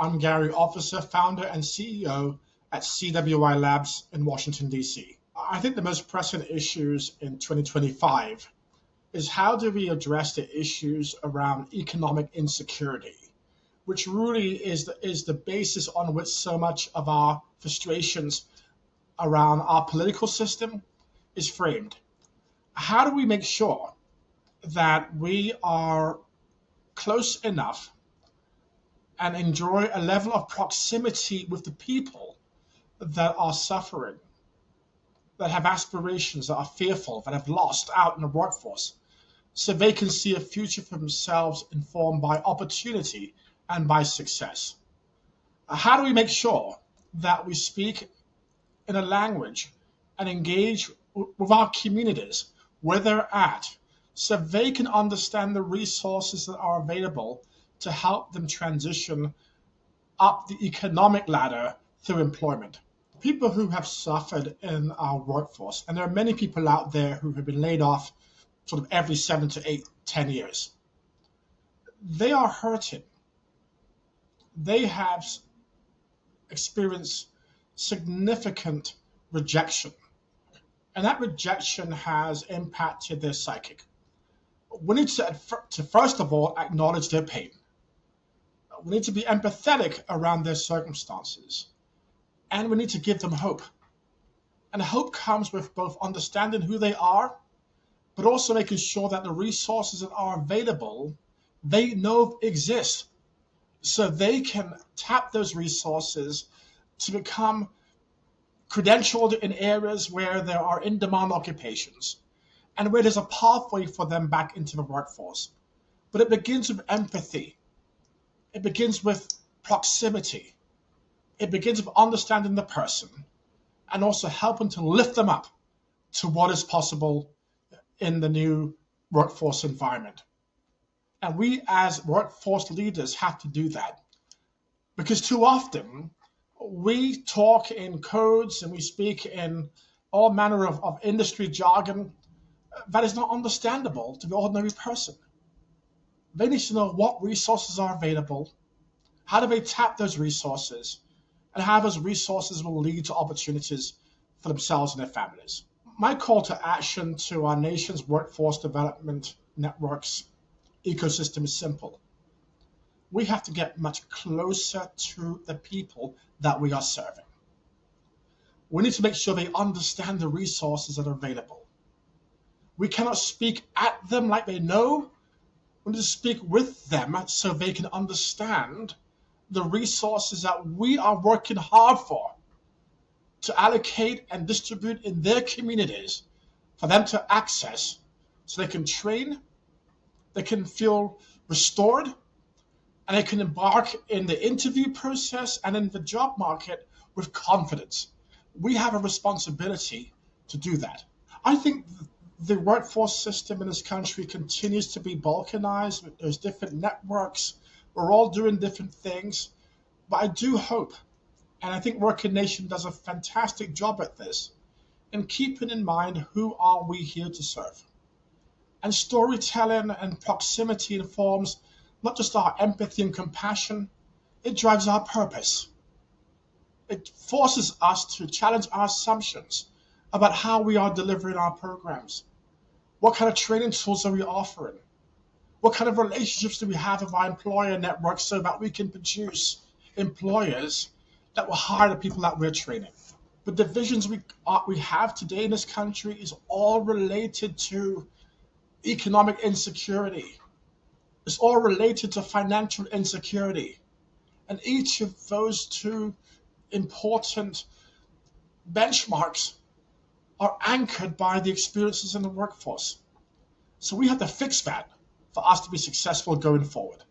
I'm Gary, officer, founder, and CEO at CWI Labs in Washington, D.C. I think the most pressing issues in 2025 is how do we address the issues around economic insecurity, which really is the basis on which so much of our frustrations around our political system is framed. How do we make sure that we are close enough and enjoy a level of proximity with the people that are suffering, that have aspirations, that are fearful, that have lost out in the workforce, so they can see a future for themselves informed by opportunity and by success? How do we make sure that we speak in a language and engage with our communities where they're at, so they can understand the resources that are available to help them transition up the economic ladder through employment? People who have suffered in our workforce, and there are many people out there who have been laid off sort of every 7 to 8, 10 years, they are hurting. They have experienced significant rejection, and that rejection has impacted their psychic. We need to first of all acknowledge their pain. We need to be empathetic around their circumstances, and we need to give them hope. And hope comes with both understanding who they are, but also making sure that the resources that are available, they know exist, so they can tap those resources to become credentialed in areas where there are in-demand occupations and where there's a pathway for them back into the workforce. But it begins with empathy. It begins with proximity. It begins with understanding the person and also helping to lift them up to what is possible in the new workforce environment. And we as workforce leaders have to do that, because too often we talk in codes and we speak in all manner of industry jargon that is not understandable to the ordinary person. They need to know what resources are available, how do they tap those resources, and how those resources will lead to opportunities for themselves and their families. My call to action to our nation's workforce development networks ecosystem is simple. We have to get much closer to the people that we are serving. We need to make sure they understand the resources that are available. We cannot speak at them like they know. We need to speak with them so they can understand the resources that we are working hard for to allocate and distribute in their communities for them to access, so they can train, they can feel restored, and they can embark in the interview process and in the job market with confidence. We have a responsibility to do that. I think the workforce system in this country continues to be balkanized. There's different networks. We're all doing different things. But I do hope, and I think WorkingNation does a fantastic job at this, in keeping in mind who are we here to serve. And storytelling and proximity informs not just our empathy and compassion, it drives our purpose. It forces us to challenge our assumptions about how we are delivering our programs. What kind of training tools are we offering? What kind of relationships do we have with our employer network so that we can produce employers that will hire the people that we're training? The divisions we have today in this country is all related to economic insecurity. It's all related to financial insecurity. And each of those two important benchmarks are anchored by the experiences in the workforce. So we have to fix that for us to be successful going forward.